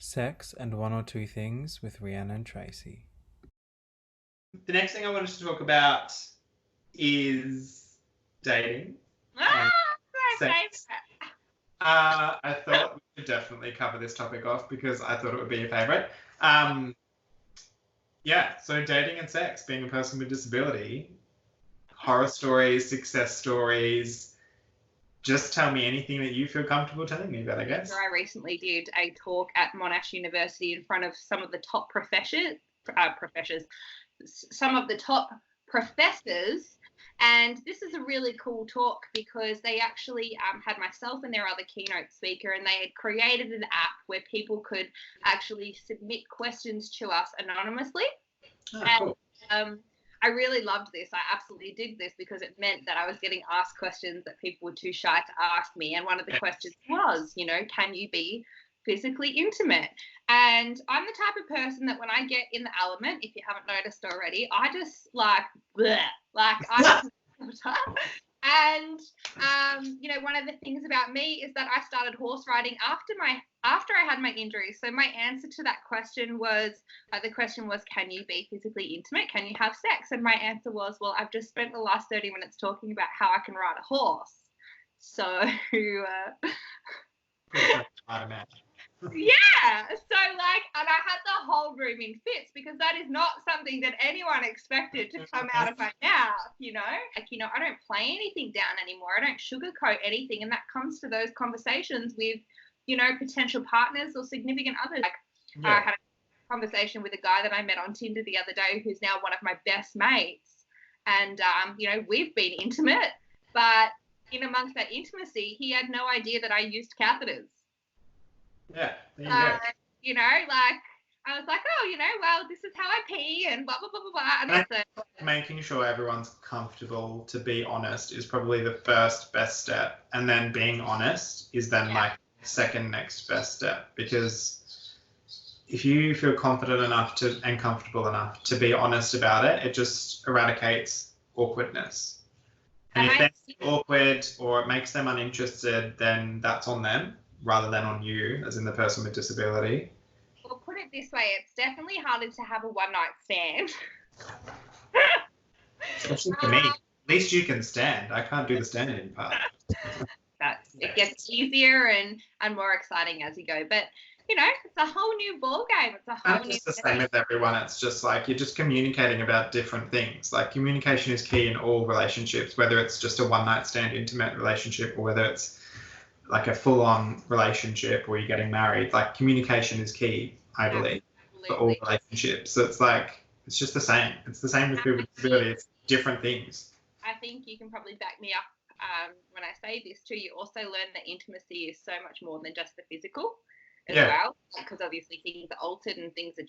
Sex and one or two things with Rhiannon Tracey. The next thing I wanted to talk about is dating. Ah, my sex. favourite. I thought we should definitely cover this topic off because I thought it would be a favourite. So dating and sex, being a person with disability, horror stories, success stories. Just tell me anything that you feel comfortable telling me about, I guess. I recently did a talk at Monash University in front of some of the top some of the top professors. And this is a really cool talk because they actually had myself and their other keynote speaker, and they had created an app where people could actually submit questions to us anonymously. Cool. I really loved this. I absolutely did this because it meant that I was getting asked questions that people were too shy to ask me. And one of the questions was, can you be physically intimate? And I'm the type of person that when I get in the element, if you haven't noticed already, I just and one of the things about me is that I started horse riding after I had my injury. So my answer to that question was, can you be physically intimate? Can you have sex? And my answer was, well, I've just spent the last 30 minutes talking about how I can ride a horse. So yeah, and I had the whole room in fits because that is not something that anyone expected to come out of my mouth, I don't play anything down anymore. I don't sugarcoat anything, and that comes to those conversations with, potential partners or significant others. I had a conversation with a guy that I met on Tinder the other day who's now one of my best mates, and we've been intimate, but in amongst that intimacy, he had no idea that I used catheters. Yeah, there you go. I was like, well, this is how I pee and blah, blah, blah, blah, blah. And that's it. Making sure everyone's comfortable to be honest is probably the first best step. And then being honest is then second next best step. Because if you feel confident enough and comfortable enough to be honest about it, it just eradicates awkwardness. And if they're awkward or it makes them uninterested, then that's on them rather than on you, as in the person with disability. Well, put it this way, it's definitely harder to have a one-night stand. Especially for me. At least you can stand. I can't do the standing part. It gets easier and more exciting as you go. But, it's a whole new ball game. It's a whole new... It's the same with everyone. It's just like you're just communicating about different things. Like communication is key in all relationships, whether it's just a one-night stand intimate relationship or whether it's like a full-on relationship or you're getting married. Like communication is key, I believe, for all relationships. So it's just the same. It's the same with people with disability. It's different things. I think you can probably back me up when I say this too. You also learn that intimacy is so much more than just the physical as well, because obviously things are altered and things have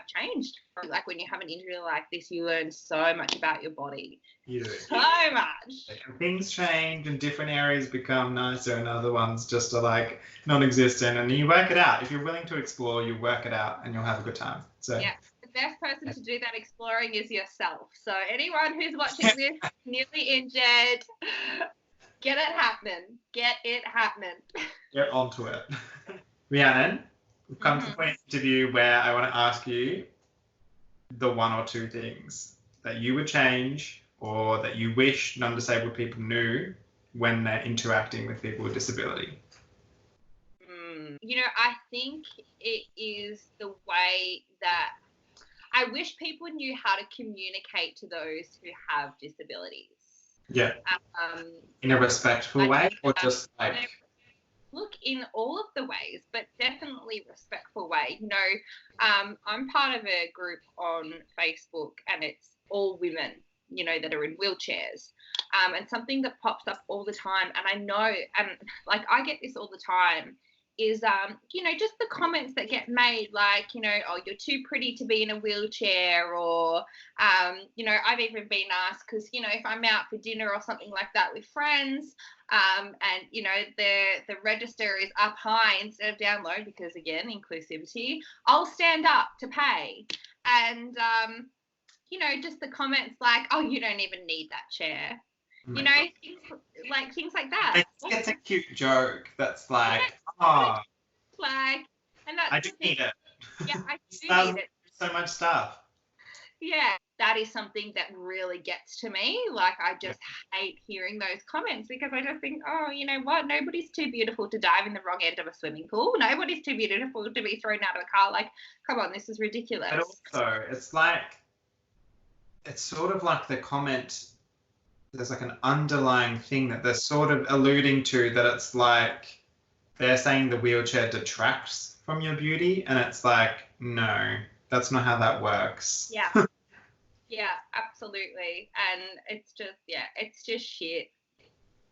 changed. Like when you have an injury like this, you learn so much about your body. You do. So much. And things change and different areas become nicer and other ones just are like non-existent, and you work it out. If you're willing to explore, you work it out and you'll have a good time. So yeah. The best person to do that exploring is yourself. So anyone who's watching this nearly injured, get it happening. Get onto it. Rhiannon, we've come to the point of the interview where I want to ask you the one or two things that you would change or that you wish non-disabled people knew when they're interacting with people with disability. I think it is the way that I wish people knew how to communicate to those who have disabilities. Yeah. In a respectful way or just like... Look, in all of the ways, but definitely respectful way. I'm part of a group on Facebook and it's all women, that are in wheelchairs. And something that pops up all the time, and I know, and like I get this all the time, is, just the comments that get made, like, oh, you're too pretty to be in a wheelchair, or, I've even been asked, because, if I'm out for dinner or something like that with friends, and, the register is up high instead of down low, because, again, inclusivity, I'll stand up to pay. And, just the comments like, oh, you don't even need that chair. Things like that. It's a cute joke that's like, and I do need it. Yeah, I do Does need it. so much stuff. Yeah, that is something that really gets to me. Like, I just hate hearing those comments because I just think, oh, you know what? Nobody's too beautiful to dive in the wrong end of a swimming pool. Nobody's too beautiful to be thrown out of a car. Like, come on, this is ridiculous. But also, it's like, it's sort of like the comment, there's like an underlying thing that they're sort of alluding to, that it's like they're saying the wheelchair detracts from your beauty, and it's like, no, that's not how that works. Yeah. Yeah, absolutely. And it's just shit.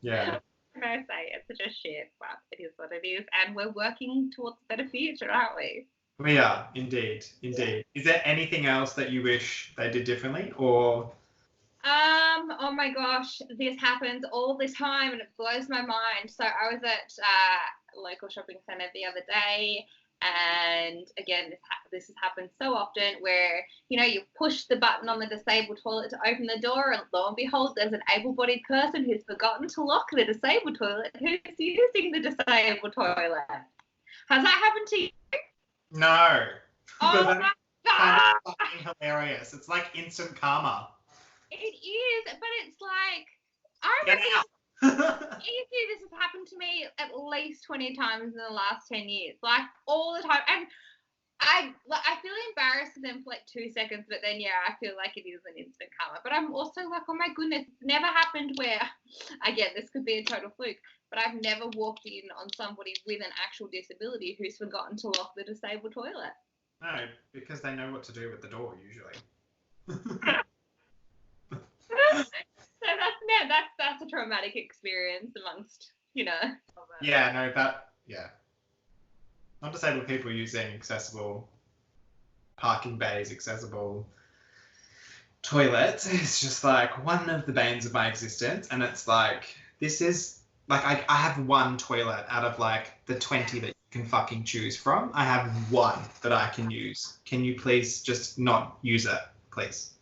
Yeah. What can I say? It's just shit, but it is what it is. And we're working towards a better future, aren't we? We are, indeed. Is there anything else that you wish they did differently, or? Oh my gosh, this happens all the time and it blows my mind. So I was at a local shopping centre the other day, and again, this has happened so often where, you know, you push the button on the disabled toilet to open the door, and lo and behold, there's an able-bodied person who's forgotten to lock the disabled toilet, who's using the disabled toilet. Has that happened to you? No. Oh But my that's God! kind of fucking hilarious. It's like instant karma. It is, but it's like, I Get reckon out. easy, this has happened to me at least 20 times in the last 10 years, like all the time. And I feel embarrassed for them for like 2 seconds, but then I feel like it is an instant karma. But I'm also like, oh my goodness, it's never happened where, again, this could be a total fluke, but I've never walked in on somebody with an actual disability who's forgotten to lock the disabled toilet. No, because they know what to do with the door usually. So that's a traumatic experience amongst, Yeah, no, non-disabled people using accessible parking bays, accessible toilets is just like one of the banes of my existence. And it's like, this is like, I have one toilet out of like the 20 that you can fucking choose from. I have one that I can use. Can you please just not use it, please?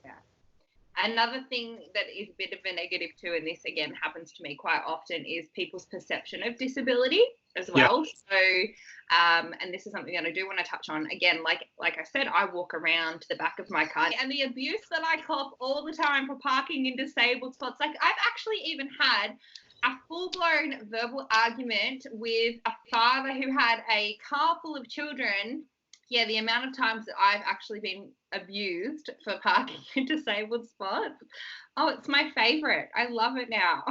Another thing that is a bit of a negative too, and this again happens to me quite often, is people's perception of disability as well. Yeah. So, and this is something that I do want to touch on. Again, like I said, I walk around to the back of my car, and the abuse that I cop all the time for parking in disabled spots. Like, I've actually even had a full-blown verbal argument with a father who had a car full of children. Yeah, the amount of times that I've actually been abused for parking in disabled spots. Oh, it's my favourite. I love it now.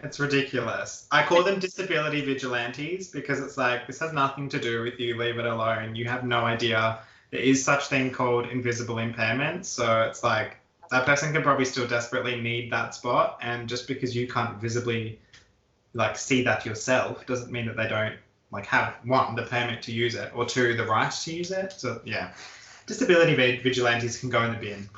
It's ridiculous. I call them disability vigilantes because it's like, this has nothing to do with you. Leave it alone. You have no idea. There is such thing called invisible impairment. So it's like, that person can probably still desperately need that spot. And just because you can't visibly like see that yourself doesn't mean that they don't like have, one, the permit to use it, or two, the right to use it. So yeah, disability vigilantes can go in the bin.